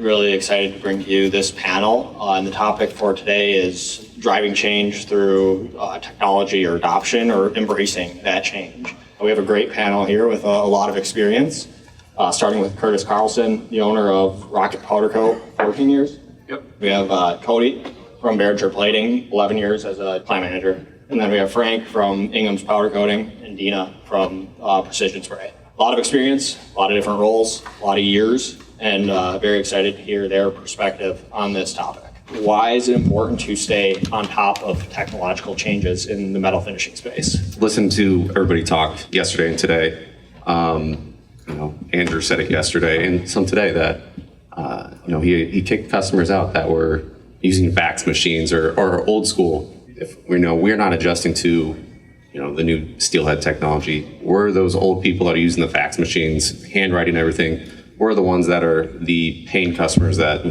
Really excited to bring to you this panel. And the topic for today is driving change through technology or adoption or embracing that change. We have a great panel here with a lot of experience, starting with Curtis Carlson, the owner of Rocket Powder Co., 14 years. Yep. We have Cody from Behringer Plating, 11 years as a plant manager. And then we have Frank from Ingham's Powder Coating and Dina from Precision Spray. A lot of experience, a lot of different roles, a lot of years, and very excited to hear their perspective on this topic. Why is it important to stay on top of technological changes in the metal finishing space? Listen to everybody talk yesterday and today. Andrew said it yesterday and some today that he kicked customers out that were using fax machines or old school. If we're not adjusting to the new steelhead technology, we're those old people that are using the fax machines, handwriting everything. We're the ones that are the paying customers that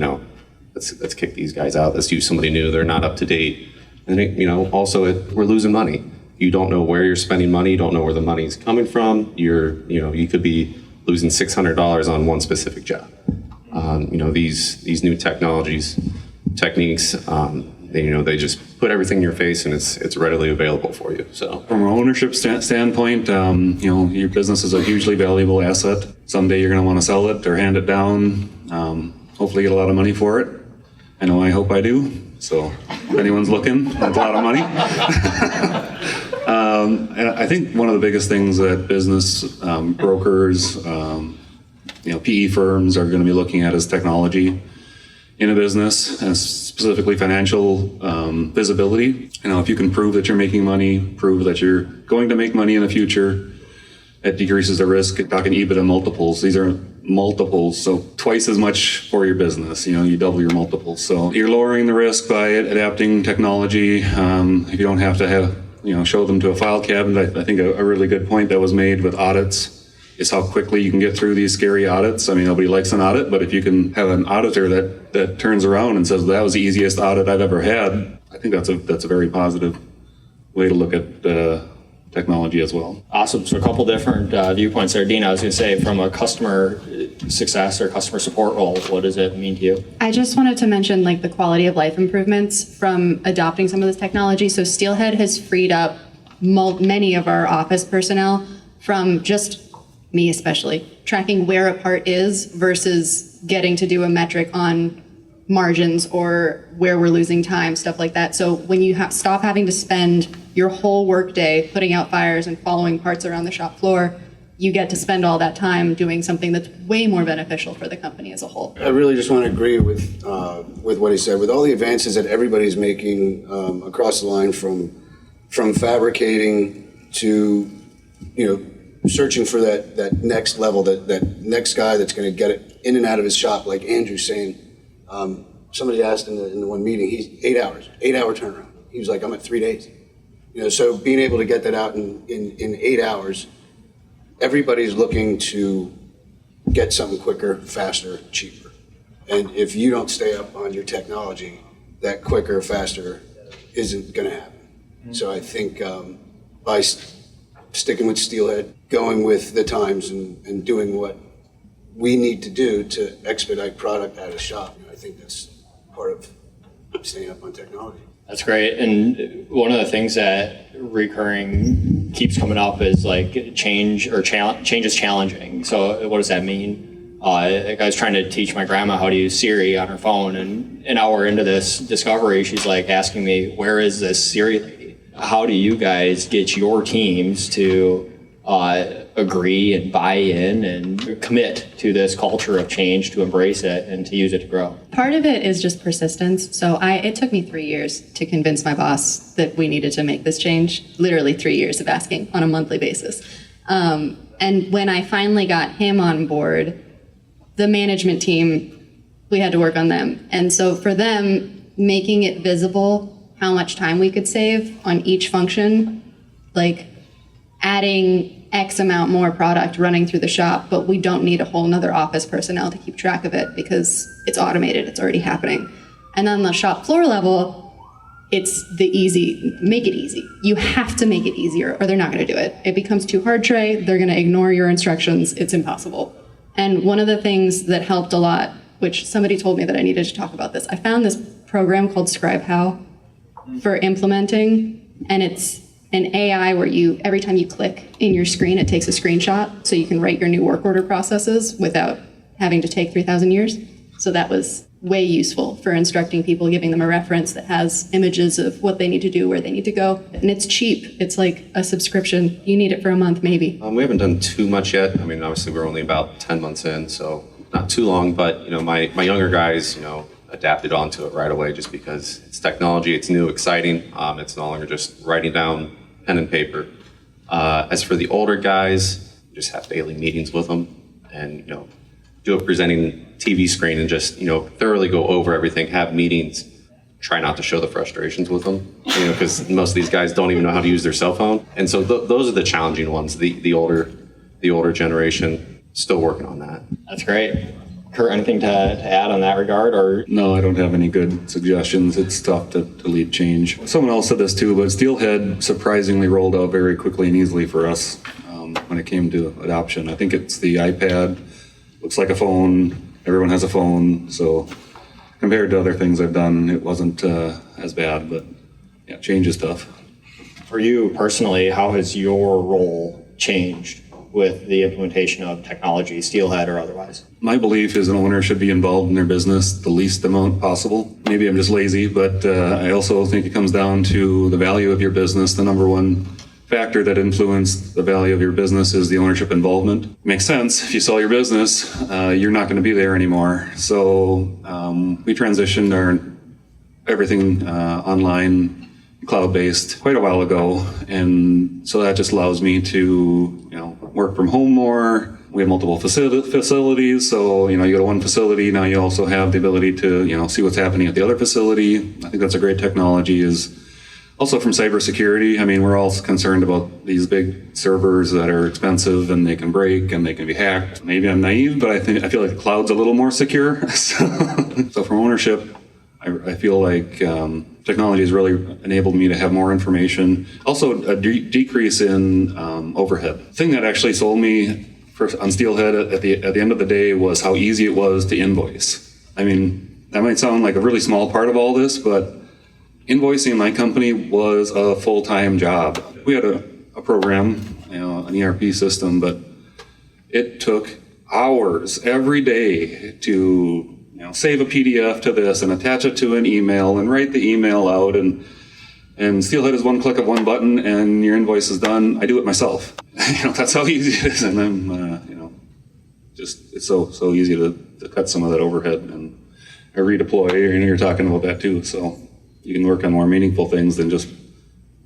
let's kick these guys out. Let's use somebody new. They're not up to date. And we're losing money. You don't know where you're spending money. You don't know where the money's coming from. You could be losing $600 on one specific job. These new techniques, they just put everything in your face and it's readily available for you. So from an ownership standpoint, your business is a hugely valuable asset. Someday you're going to want to sell it or hand it down. Hopefully get a lot of money for it. I hope I do. So if anyone's looking, that's a lot of money. And I think one of the biggest things that business brokers, PE firms are going to be looking at is technology in a business, and specifically financial visibility. If you can prove that you're making money, prove that you're going to make money in the future, it decreases the risk. Talking EBITDA multiples, these are multiples, so twice as much for your business. You double your multiples. So you're lowering the risk by adapting technology. If you don't have to have, show them to a file cabinet. I think a really good point that was made with audits is how quickly you can get through these scary audits. Nobody likes an audit, but if you can have an auditor that turns around and says, that was the easiest audit I've ever had, I think that's a very positive way to look at technology as well. Awesome. So a couple different viewpoints there. Dina, I was going to say, from a customer success or customer support role, what does it mean to you? I just wanted to mention the quality of life improvements from adopting some of this technology. So Steelhead has freed up many of our office personnel from just me especially, tracking where a part is versus getting to do a metric on margins or where we're losing time, stuff like that. So when you stop having to spend your whole workday putting out fires and following parts around the shop floor, you get to spend all that time doing something that's way more beneficial for the company as a whole. I really just want to agree with what he said. With all the advances that everybody's making across the line, from fabricating to searching for that next level, that next guy that's going to get it in and out of his shop, like Andrew's saying. Somebody asked in the one meeting, he's 8 hours, 8 hour turnaround. He was like, I'm at 3 days. So being able to get that out in 8 hours, everybody's looking to get something quicker, faster, cheaper. And if you don't stay up on your technology, that quicker, faster isn't going to happen. Mm-hmm. So I think by sticking with Steelhead, going with the times and doing what we need to do to expedite product out of the shop, I think that's part of staying up on technology. That's great. And one of the things that recurring keeps coming up is change is challenging. So what does that mean? I was trying to teach my grandma how to use Siri on her phone, and an hour into this discovery, she's asking me, where is this Siri lady? How do you guys get your teams to agree and buy in and commit to this culture of change, to embrace it and to use it to grow? Part of it is just persistence. So it took me 3 years to convince my boss that we needed to make this change. Literally 3 years of asking on a monthly basis. And when I finally got him on board, the management team, we had to work on them. And so for them, making it visible how much time we could save on each function, adding X amount more product running through the shop, but we don't need a whole nother office personnel to keep track of it because it's automated, it's already happening. And then on the shop floor level, it's make it easy. You have to make it easier or they're not gonna do it. It becomes too hard, Trey, they're gonna ignore your instructions, it's impossible. And one of the things that helped a lot which somebody told me that I needed to talk about this. I found this program called ScribeHow for implementing, and it's an AI where every time you click in your screen, it takes a screenshot so you can write your new work order processes without having to take 3,000 years. So that was way useful for instructing people, giving them a reference that has images of what they need to do, where they need to go. And it's cheap. It's like a subscription. You need it for a month, maybe. We haven't done too much yet. I mean, obviously we're only about 10 months in, so not too long, but my younger guys, adapted onto it right away just because it's technology, it's new, exciting. It's no longer just writing down pen and paper. As for the older guys, just have daily meetings with them and, do a presenting TV screen and just, thoroughly go over everything, have meetings, try not to show the frustrations with them, because most of these guys don't even know how to use their cell phone. And so those are the challenging ones, the older generation, still working on that. That's great. Curt, anything to add on that regard? Or No, I don't have any good suggestions. It's tough to lead change. Someone else said this too, but Steelhead surprisingly rolled out very quickly and easily for us when it came to adoption. I think it's the iPad. Looks like a phone. Everyone has a phone. So compared to other things I've done, it wasn't as bad. But yeah, change is tough. for you personally, how has your role changed with the implementation of technology, Steelhead or otherwise? My belief is an owner should be involved in their business the least amount possible. Maybe I'm just lazy, but I also think it comes down to the value of your business. The number one factor that influenced the value of your business is the ownership involvement. Makes sense. If you sell your business, you're not going to be there anymore. So we transitioned our everything online, cloud-based quite a while ago, and so that just allows me to work from home more. We have multiple facilities, so you go to one facility, now you also have the ability to see what's happening at the other facility. I think that's a great technology. Is also from cybersecurity. I mean, we're all concerned about these big servers that are expensive and they can break and they can be hacked. Maybe I'm naive, but I feel like the cloud's a little more secure. So from ownership, I feel like technology has really enabled me to have more information. Also, a decrease in overhead. The thing that actually sold me on Steelhead at the end of the day was how easy it was to invoice. I mean, that might sound like a really small part of all this, but invoicing my company was a full-time job. We had a program, an ERP system, but it took hours every day to save a PDF to this and attach it to an email and write the email out, and Steelhead is one click of one button and your invoice is done. I do it myself. That's how easy it is, and I'm it's so easy to cut some of that overhead and redeploy. You're talking about that too, so you can work on more meaningful things than just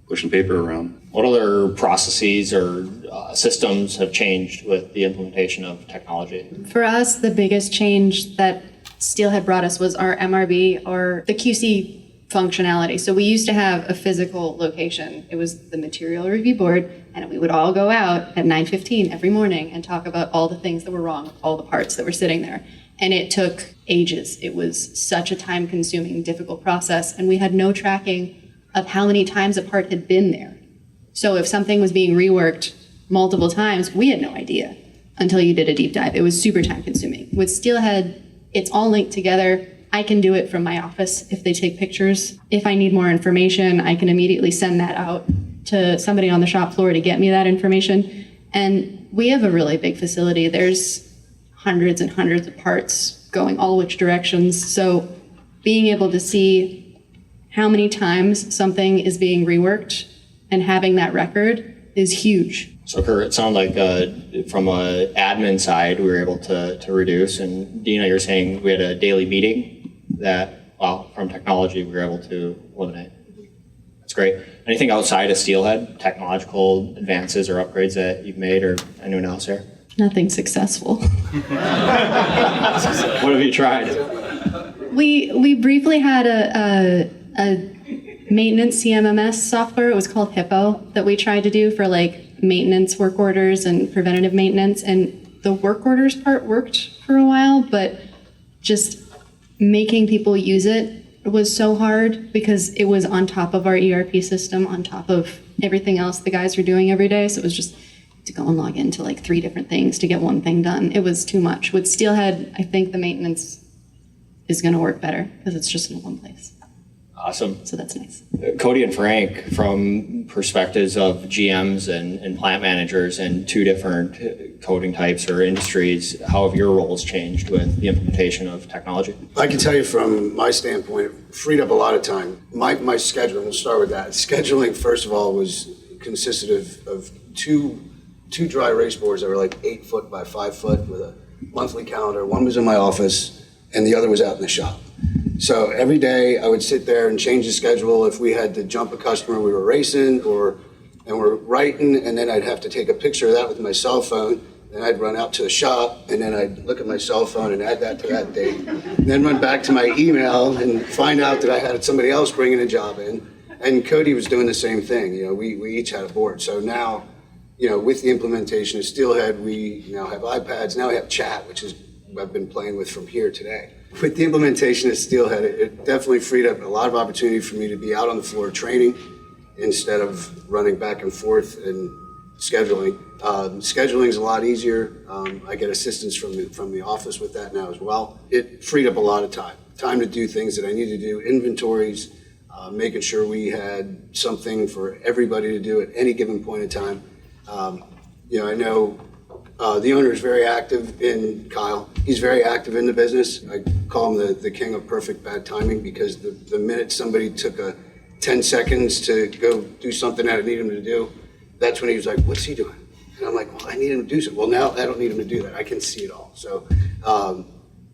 pushing paper around. What other processes or systems have changed with the implementation of technology? For us, the biggest change that Steelhead brought us was our MRB, or the QC functionality. So we used to have a physical location. It was the material review board, and we would all go out at 9:15 every morning and talk about all the things that were wrong with all the parts that were sitting there. And it took ages. It was such a time-consuming, difficult process, and we had no tracking of how many times a part had been there. So if something was being reworked multiple times, we had no idea until you did a deep dive. It was super time-consuming. With Steelhead, it's all linked together. I can do it from my office if they take pictures. If I need more information, I can immediately send that out to somebody on the shop floor to get me that information. And we have a really big facility. There's hundreds and hundreds of parts going all which directions. So being able to see how many times something is being reworked and having that record is huge. So Curt, it sounded like from an admin side, we were able to reduce. And Dina, you're saying we had a daily meeting that, from technology, we were able to eliminate. That's great. Anything outside of Steelhead, technological advances or upgrades that you've made, or anyone else here? Nothing successful. What have you tried? We briefly had a maintenance CMMS software. It was called Hippo that we tried to do for maintenance work orders and preventative maintenance. And the work orders part worked for a while, but just making people use it was so hard because it was on top of our ERP system, on top of everything else the guys were doing every day. So it was just to go and log into 3 different things to get one thing done. It was too much. With Steelhead, I think the maintenance is going to work better because it's just in one place. Awesome. So that's nice. Cody and Frank, from perspectives of GMs and plant managers in two different coding types or industries, how have your roles changed with the implementation of technology? I can tell you from my standpoint, it freed up a lot of time. My scheduling, we'll start with that. Scheduling, first of all, consisted of two dry erase boards that were like 8 foot by 5 foot with a monthly calendar. One was in my office and the other was out in the shop. So every day I would sit there and change the schedule. If we had to jump a customer, we were racing and we're writing, and then I'd have to take a picture of that with my cell phone. Then I'd run out to the shop, and then I'd look at my cell phone and add that to that date. And then run back to my email and find out that I had somebody else bringing a job in. And Cody was doing the same thing. We each had a board. So now, with the implementation of Steelhead, we now have iPads. Now we have Chat, which is I've been playing with from here today. With the implementation of Steelhead, it definitely freed up a lot of opportunity for me to be out on the floor training instead of running back and forth and scheduling. Scheduling is a lot easier. I get assistance from the office with that now as well. It freed up a lot of time to do things that I need to do, inventories, making sure we had something for everybody to do at any given point in time. I know the owner is very active in Kyle. He's very active in the business. I call him the king of perfect bad timing, because the minute somebody took 10 seconds to go do something that I need him to do, that's when he was like, what's he doing? And I'm like, well, I need him to do something. Well, now I don't need him to do that. I can see it all. So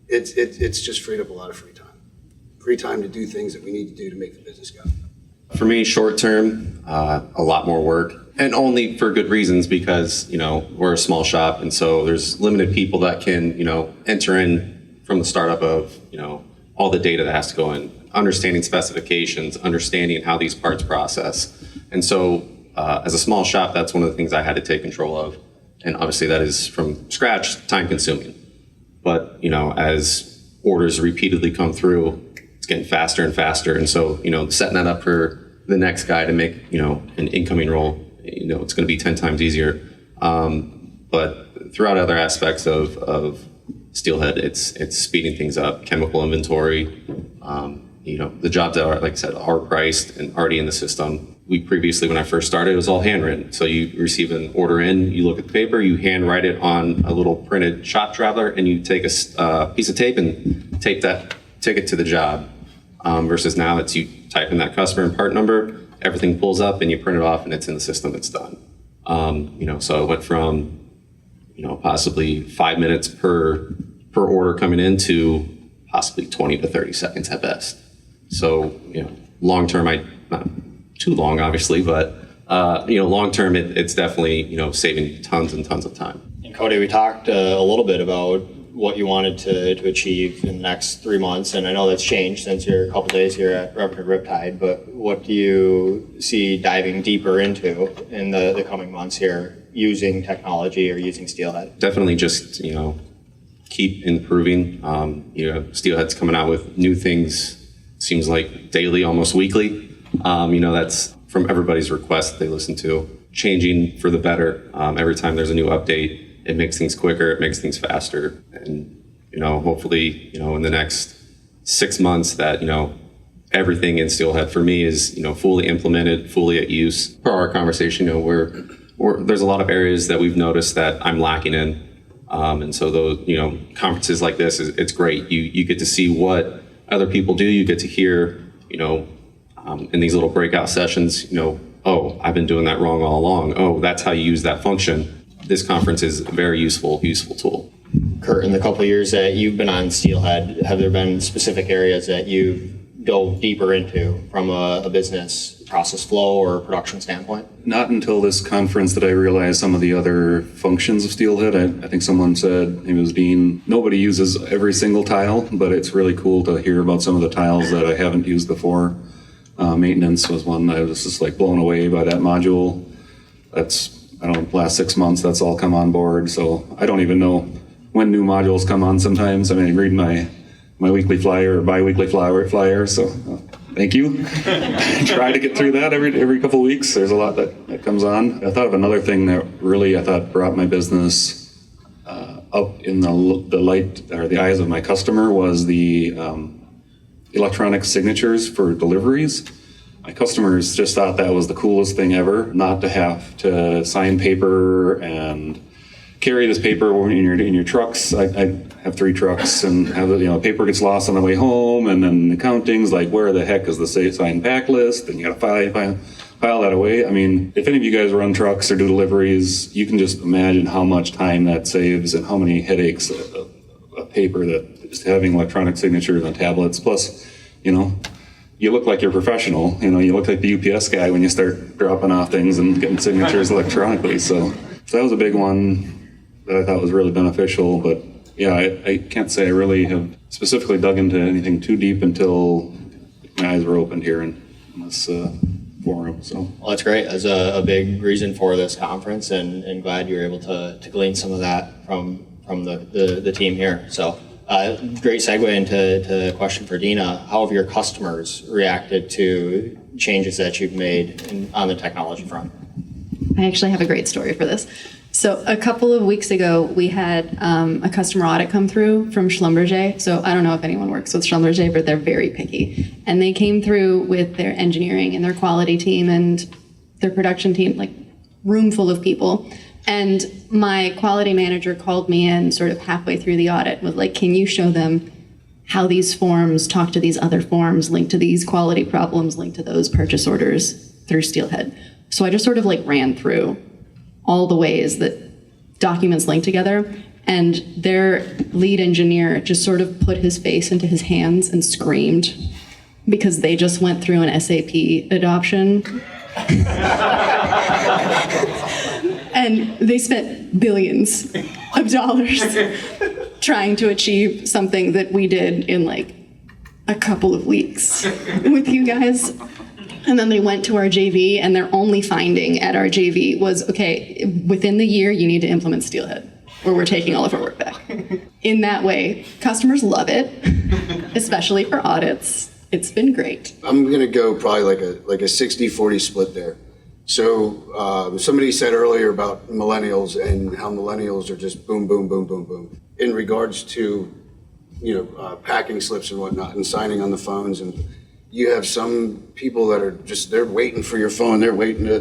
it's just freed up a lot of free time. Free time to do things that we need to do to make the business go. For me, short term, a lot more work, and only for good reasons, because, we're a small shop, and so there's limited people that can, enter in from the startup of, all the data that has to go in, understanding specifications, understanding how these parts process. And so as a small shop, that's one of the things I had to take control of. And obviously that is from scratch, time consuming. But, as orders repeatedly come through, it's getting faster and faster. And so, setting that up for the next guy to make, an incoming roll, it's going to be 10 times easier. But throughout other aspects of Steelhead, it's speeding things up, chemical inventory, the jobs that are, like I said, are priced and already in the system. We previously, when I first started, it was all handwritten. So you receive an order in, you look at the paper, you handwrite it on a little printed shop traveler, and you take a piece of tape and tape it to the job. Versus now it's you type in that customer and part number, everything pulls up and you print it off and it's in the system, it's done. So it went from, possibly 5 minutes per order coming in to possibly 20 to 30 seconds at best. So, long term, not too long, obviously, but, long term, it's definitely, saving tons and tons of time. And Cody, we talked a little bit about what you wanted to achieve in the next 3 months, and I know that's changed since your couple days here at Riptide, but what do you see diving deeper into in the coming months here using technology or using Steelhead? Definitely just, keep improving. Steelhead's coming out with new things, seems like daily, almost weekly. That's from everybody's request they listen to. Changing for the better. Every time there's a new update, it makes things quicker, it makes things faster. And, hopefully, in the next 6 months that, everything in Steelhead for me is, fully implemented, fully at use. Per our conversation, there's a lot of areas that we've noticed that I'm lacking in. And so those, conferences like this, it's great. You get to see what other people do. You get to hear, in these little breakout sessions, oh, I've been doing that wrong all along. Oh, that's how you use that function. This conference is a very useful tool. Curt, in the couple of years that you've been on Steelhead, have there been specific areas that you've dove deeper into from a business process flow or production standpoint? Not until this conference did I realize some of the other functions of Steelhead. I think someone said, maybe it was Dean, nobody uses every single tile, but it's really cool to hear about some of the tiles that I haven't used before. Maintenance was one. I was just like blown away by that module. Last 6 months, that's all come on board. So I don't even know when new modules come on sometimes. I read my weekly flyer or bi-weekly flyer. So thank you. Try to get through that every couple of weeks. There's a lot that comes on. I thought of another thing that really I thought brought my business up in the light or the eyes of my customer was the electronic signatures for deliveries. My customers just thought that was the coolest thing ever, not to have to sign paper and carry this paper in your trucks. I have 3 trucks, and have paper gets lost on the way home, and then the counting's like, where the heck is the signed pack list? And you got to file that away. I mean, if any of you guys run trucks or do deliveries, you can just imagine how much time that saves and how many headaches of paper that just having electronic signatures on tablets. Plus, you look like you're professional. You look like the UPS guy when you start dropping off things and getting signatures electronically. So that was a big one that I thought was really beneficial. But yeah, I can't say I really have specifically dug into anything too deep until my eyes were opened here in this forum. So Well, that's great. That's a big reason for this conference, and glad you were able to glean some of that from the team here. So great segue into a question for Dina. How have your customers reacted to changes that you've made on the technology front? I actually have a great story for this. So a couple of weeks ago, we had a customer audit come through from Schlumberger. So I don't know if anyone works with Schlumberger, but they're very picky. And they came through with their engineering and their quality team and their production team, like room full of people. And my quality manager called me in sort of halfway through the audit, was like, can you show them how these forms talk to these other forms, link to these quality problems, link to those purchase orders through Steelhead? So I just sort of like ran through all the ways that documents link together, and their lead engineer just sort of put his face into his hands and screamed because they just went through an SAP adoption. And they spent billions of dollars trying to achieve something that we did in like a couple of weeks with you guys. And then they went to our JV, and their only finding at our JV was, okay, within the year, you need to implement Steelhead, or we're taking all of our work back. In that way, customers love it, especially for audits. It's been great. I'm going to go probably like a 60-40 split there. So somebody said earlier about millennials and how millennials are just boom, boom, boom, boom, boom. In regards to, packing slips and whatnot and signing on the phones, and you have some people that are just, they're waiting for your phone. They're waiting to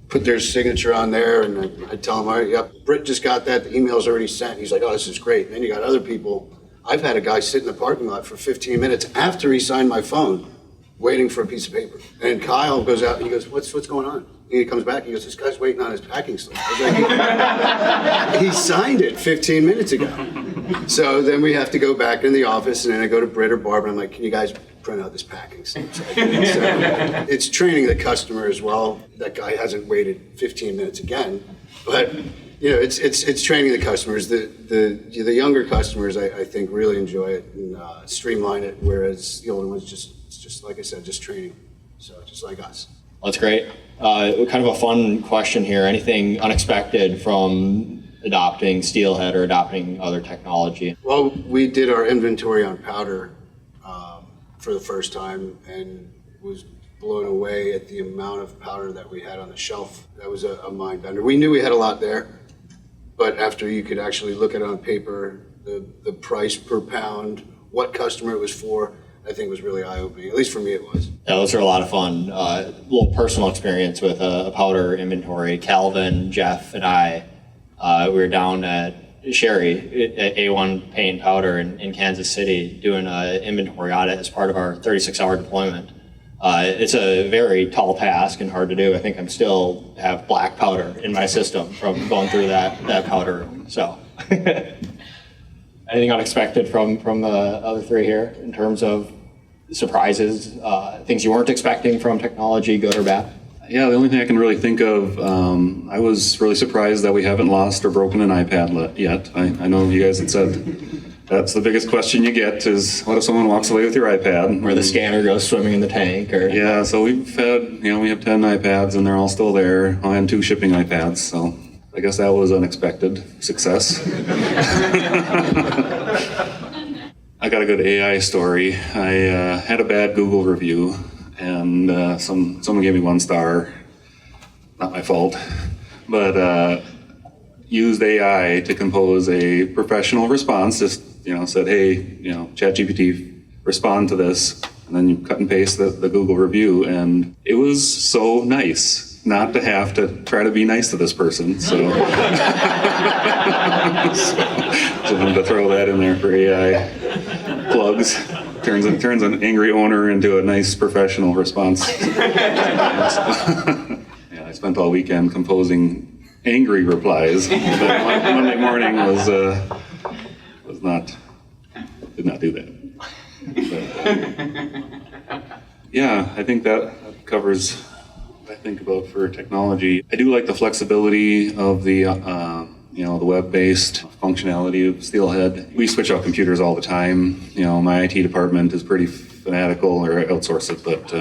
put their signature on there. And I tell them, all right, yep, Britt just got that. The email's already sent. He's like, oh, this is great. And then you got other people. I've had a guy sit in the parking lot for 15 minutes after he signed my phone, waiting for a piece of paper. And Kyle goes out and he goes, what's going on? And he comes back, he goes, this guy's waiting on his packing slip. I was like, he signed it 15 minutes ago. So then we have to go back in the office, and then I go to Britt or Barb, and I'm like, can you guys print out this packing slip? So it's training the customer as well. That guy hasn't waited 15 minutes again, but it's training the customers. The younger customers, I think, really enjoy it and streamline it, whereas the older ones just like I said, just training. So just like us. Well, that's great. Kind of a fun question here. Anything unexpected from adopting Steelhead or adopting other technology? Well, we did our inventory on powder for the first time, and was blown away at the amount of powder that we had on the shelf. That was a mind bender. We knew we had a lot there, but after you could actually look at it on paper, the price per pound, what customer it was for, I think was really eye-opening. At least for me, it was. Yeah, those are a lot of fun. A little personal experience with a powder inventory. Calvin, Jeff, and I, we were down at Sherry at A1 Paint Powder in Kansas City doing an inventory audit as part of our 36-hour deployment. It's a very tall task and hard to do. I think I'm still have black powder in my system from going through that powder room. So, anything unexpected from the other three here in terms of surprises, things you weren't expecting from technology, good or bad? Yeah, the only thing I can really think of, I was really surprised that we haven't lost or broken an iPad yet. I know you guys had said that's the biggest question you get is, what if someone walks away with your iPad? Or the scanner goes swimming in the tank? Or Yeah, so we have 10 iPads and they're all still there. I had 2 shipping iPads, so I guess that was unexpected success. I got a good AI story. I had a bad Google review, and someone gave me 1 star. Not my fault, but used AI to compose a professional response, just, said, hey, ChatGPT, respond to this. And then you cut and paste the Google review. And it was so nice not to have to try to be nice to this person. So, so I wanted to throw that in there for AI plugs. Turns an angry owner into a nice professional response. Yeah, I spent all weekend composing angry replies. But Monday morning did not do that. But, yeah, I think that covers what I think about for technology. I do like the flexibility of the the web-based functionality of Steelhead. We switch out computers all the time. My IT department is pretty fanatical, or outsource it, but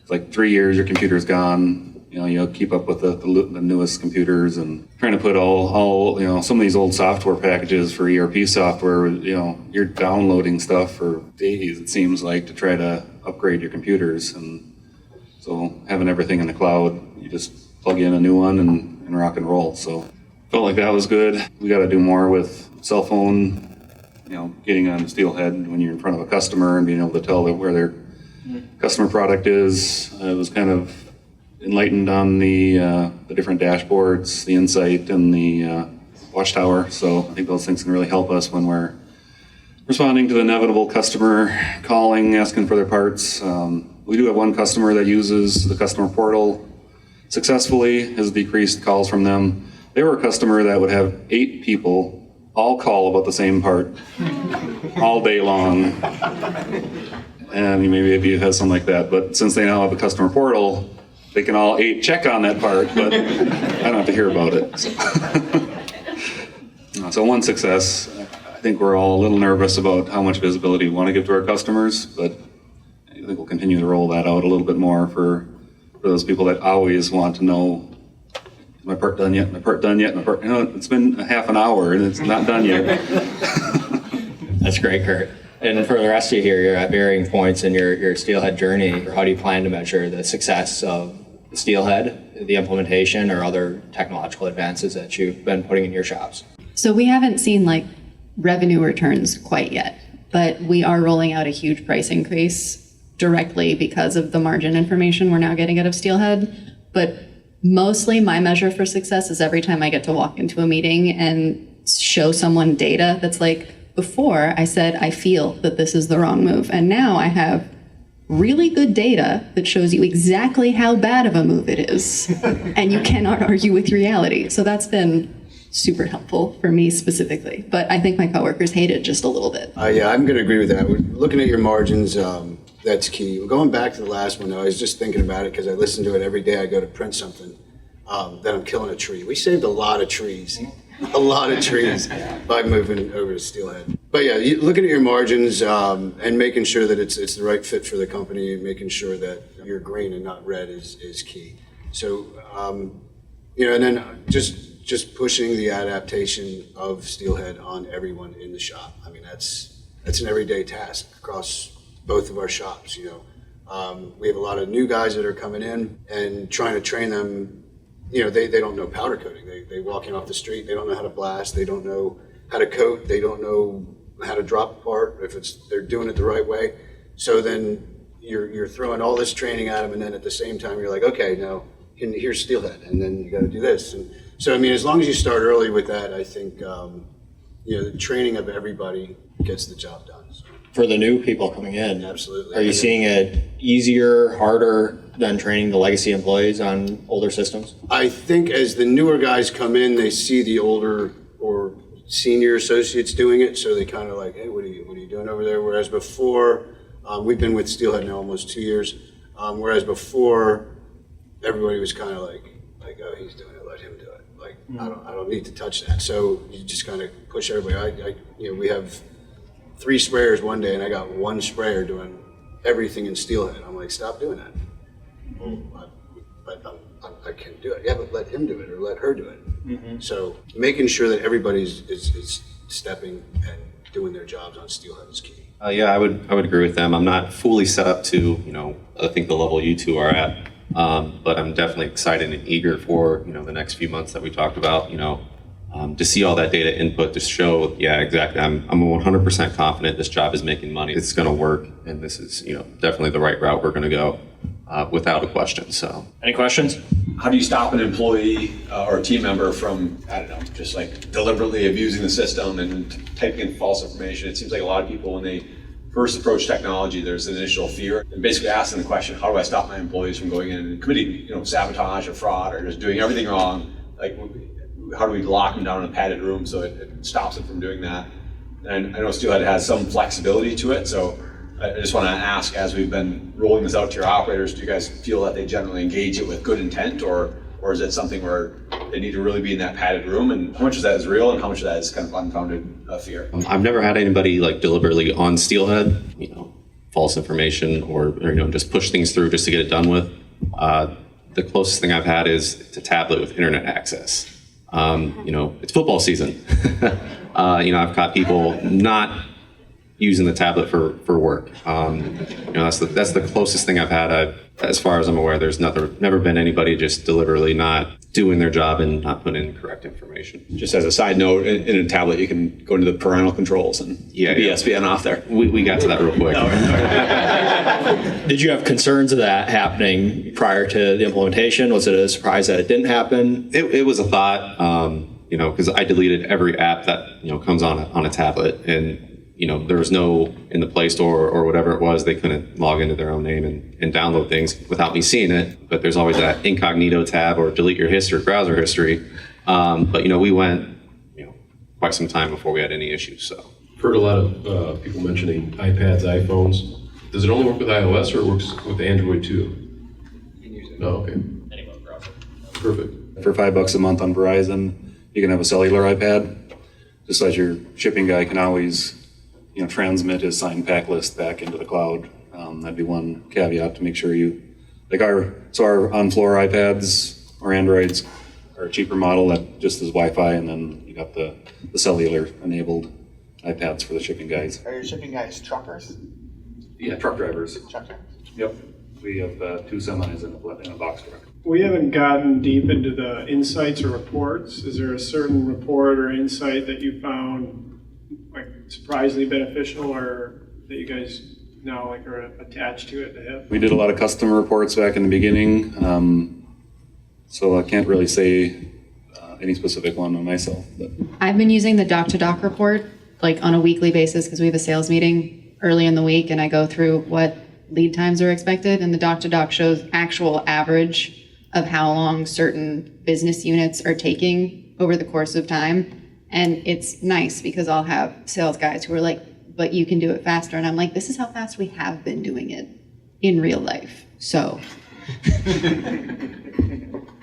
it's like 3 years, your computer's gone. You keep up with the newest computers, and trying to put all some of these old software packages for ERP software, you're downloading stuff for days, it seems like, to try to upgrade your computers. And so having everything in the cloud, you just plug in a new one and rock and roll. So felt like that was good. We got to do more with cell phone, getting on Steelhead when you're in front of a customer and being able to tell them where their customer product is. It was kind of enlightened on the different dashboards, the insight, and the watchtower. So I think those things can really help us when we're responding to the inevitable customer calling, asking for their parts. We do have one customer that uses the customer portal successfully, has decreased calls from them. They were a customer that would have 8 people all call about the same part all day long. And maybe if you have something like that, but since they now have a customer portal, they can all 8 check on that part, but I don't have to hear about it. So one success. I think we're all a little nervous about how much visibility we want to give to our customers, but I think we'll continue to roll that out a little bit more for those people that always want to know, is my part done yet? My part done yet? My part, it's been a half an hour and it's not done yet. That's great, Curt. And for the rest of you here, you're at varying points in your Steelhead journey. How do you plan to measure the success of Steelhead, the implementation, or other technological advances that you've been putting in your shops? So we haven't seen revenue returns quite yet, but we are rolling out a huge price increase directly because of the margin information we're now getting out of Steelhead. But mostly my measure for success is every time I get to walk into a meeting and show someone data that's before I said, I feel that this is the wrong move. And now I have really good data that shows you exactly how bad of a move it is. And you cannot argue with reality. So that's been super helpful for me specifically. But I think my coworkers hate it just a little bit. Yeah, I'm going to agree with that. We're looking at your margins, that's key. Going back to the last one, though, I was just thinking about it because I listen to it every day I go to print something, that I'm killing a tree. We saved a lot of trees. A lot of trees by moving over to Steelhead. But yeah, looking at your margins and making sure that it's the right fit for the company, and making sure that you're green and not red is key. So, and then just pushing the adaptation of Steelhead on everyone in the shop. I mean, that's an everyday task across both of our shops. We have a lot of new guys that are coming in and trying to train them. They don't know powder coating. They walk in off the street. They don't know how to blast. They don't know how to coat. They don't know how to drop a part if they're doing it the right way. So then you're throwing all this training at them, and then at the same time you're like, okay, now here's Steelhead, and then you got to do this. And so I mean, as long as you start early with that, I think the training of everybody gets the job done. So. For the new people coming in, Absolutely. Are you seeing it easier, harder than training the legacy employees on older systems? I think as the newer guys come in, they see the older or senior associates doing it, so they kind of like, hey, what are you doing over there? Whereas before, we've been with Steelhead now almost 2 years. Whereas before, everybody was kind of like, oh, he's doing it, let him do it. I don't need to touch that. So you just kind of push everybody. We have 3 sprayers one day, and I got 1 sprayer doing everything in Steelhead. I'm like, stop doing that. Well, I can't do it. Yeah, but let him do it or let her do it. Mm-hmm. So making sure that everybody's is stepping and doing their jobs on Steelhead is key. Yeah, I would agree with them. I'm not fully set up to, I think the level you two are at, but I'm definitely excited and eager for, the next few months that we talked about, to see all that data input to show, yeah, exactly. I'm 100% confident this job is making money. It's going to work, and this is, definitely the right route we're going to go, without a question. So, Any questions? How do you stop an employee or a team member from, I don't know, just like deliberately abusing the system and typing in false information? It seems like a lot of people, when they first approach technology, there's an initial fear, and basically asking the question, how do I stop my employees from going in and committing, sabotage or fraud or just doing everything wrong? Like, how do we lock them down in a padded room so it stops them from doing that? And I know Steelhead has some flexibility to it, so I just want to ask, as we've been rolling this out to your operators, do you guys feel that they generally engage it with good intent, or is it something where they need to really be in that padded room? And how much of that is real and how much of that is kind of unfounded fear? I've never had anybody like deliberately on Steelhead, false information or just push things through just to get it done with. The closest thing I've had is a tablet with internet access. It's football season. I've caught people not using the tablet for work. That's the closest thing I've had. As far as I'm aware, there's never been anybody just deliberately not doing their job and not putting in correct information. Just as a side note, in a tablet, you can go into the parental controls and keep ESPN off there. We got to that real quick. Did you have concerns of that happening prior to the implementation? Was it a surprise that it didn't happen? It was a thought, because I deleted every app that comes on a tablet, and there was no, in the Play Store or whatever it was, they couldn't log into their own name and download things without me seeing it. But there's always that incognito tab or delete your history, browser history. But we went quite some time before we had any issues. So heard a lot of people mentioning iPads, iPhones. Does it only work with iOS or it works with Android too? You can use it. Oh, okay. Anyone browser. Perfect. For $5 a month on Verizon, you can have a cellular iPad, just as your shipping guy can always transmit his signed pack list back into the cloud. That'd be one caveat to make sure our on-floor iPads or Androids are a cheaper model that just is Wi-Fi, and then you got the cellular enabled iPads for the shipping guys. Are your shipping guys truckers? Yeah, truck drivers. Truck drivers? Yep. We have 2 semis in a box truck. We haven't gotten deep into the insights or reports. Is there a certain report or insight that you found like surprisingly beneficial, or that you guys now are attached to at the hip? We did a lot of customer reports back in the beginning, so I can't really say any specific one on myself. But I've been using the doc-to-doc report on a weekly basis because we have a sales meeting early in the week, and I go through what lead times are expected, and the doc-to-doc shows actual average of how long certain business units are taking over the course of time. And it's nice because I'll have sales guys who are like, but you can do it faster. And I'm like, this is how fast we have been doing it in real life. So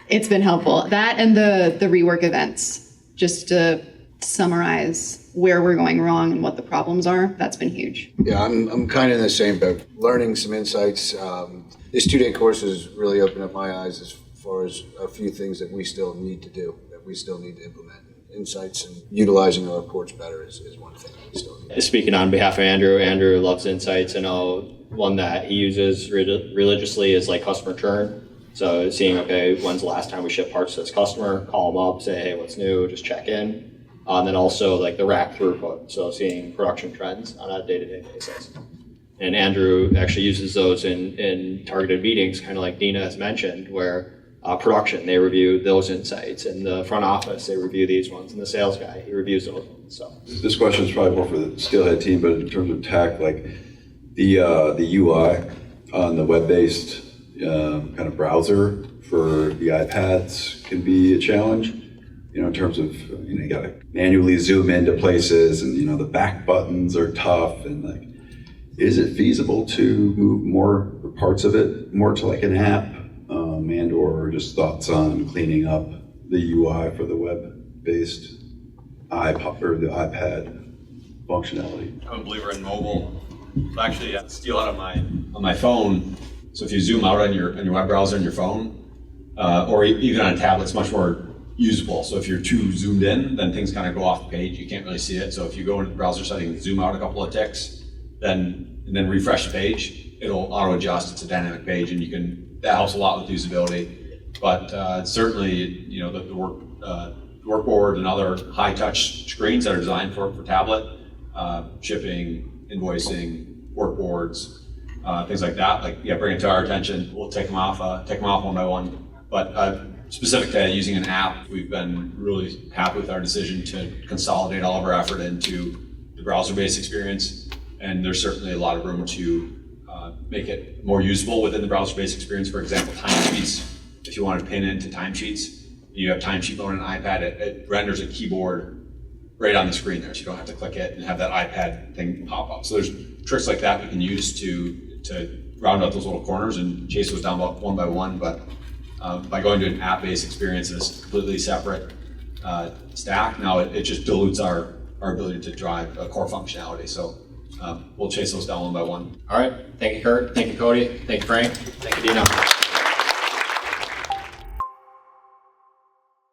it's been helpful. That and the rework events, just to summarize where we're going wrong and what the problems are, that's been huge. Yeah, I'm kind of in the same boat. Learning some insights. This 2-day course has really opened up my eyes as far as a few things that we still need to do, that we still need to implement. Insights and utilizing our reports better is one thing we still need. Speaking on behalf of Andrew loves insights. I know one that he uses religiously is customer churn. So seeing, okay, when's the last time we shipped parts to this customer, call them up, say, hey, what's new, just check in. And then also the rack throughput. So seeing production trends on a day-to-day basis. And Andrew actually uses those in targeted meetings, kind of like Dina has mentioned, where production, they review those insights. In the front office, they review these ones. And the sales guy, he reviews those ones. So this question is probably more for the Steelhead team, but in terms of tech, the UI on the web-based kind of browser for the iPads can be a challenge. In terms of you got to manually zoom into places, and the back buttons are tough. And is it feasible to move more parts of it more to an app? And or just thoughts on cleaning up the UI for the web-based iPod or the iPad functionality. I'm a believer in mobile. Actually, Steelhead on my phone. So if you zoom out on your web browser on your phone, or even on a tablet, it's much more usable. So if you're too zoomed in, then things kind of go off the page. You can't really see it. So if you go into the browser settings, zoom out a couple of ticks, and then refresh the page, it'll auto adjust. It's a dynamic page, and that helps a lot with usability. But certainly, the work workboard and other high-touch screens that are designed for tablet, shipping, invoicing, workboards, things like that. Like, yeah, bring it to our attention. We'll take them off one by one. But specific to using an app, we've been really happy with our decision to consolidate all of our effort into the browser-based experience. And there's certainly a lot of room to make it more usable within the browser-based experience. For example, timesheets. If you want to pin into timesheets, you have timesheet mode on an iPad, it renders a keyboard right on the screen there, so you don't have to click it and have that iPad thing pop up. So there's tricks like that we can use to round out those little corners and chase those down one by one. But by going to an app-based experience in a completely separate stack, now it just dilutes our ability to drive a core functionality. So we'll chase those down one by one. All right. Thank you, Curt. Thank you, Cody. Thank you, Frank. Thank you, Dina.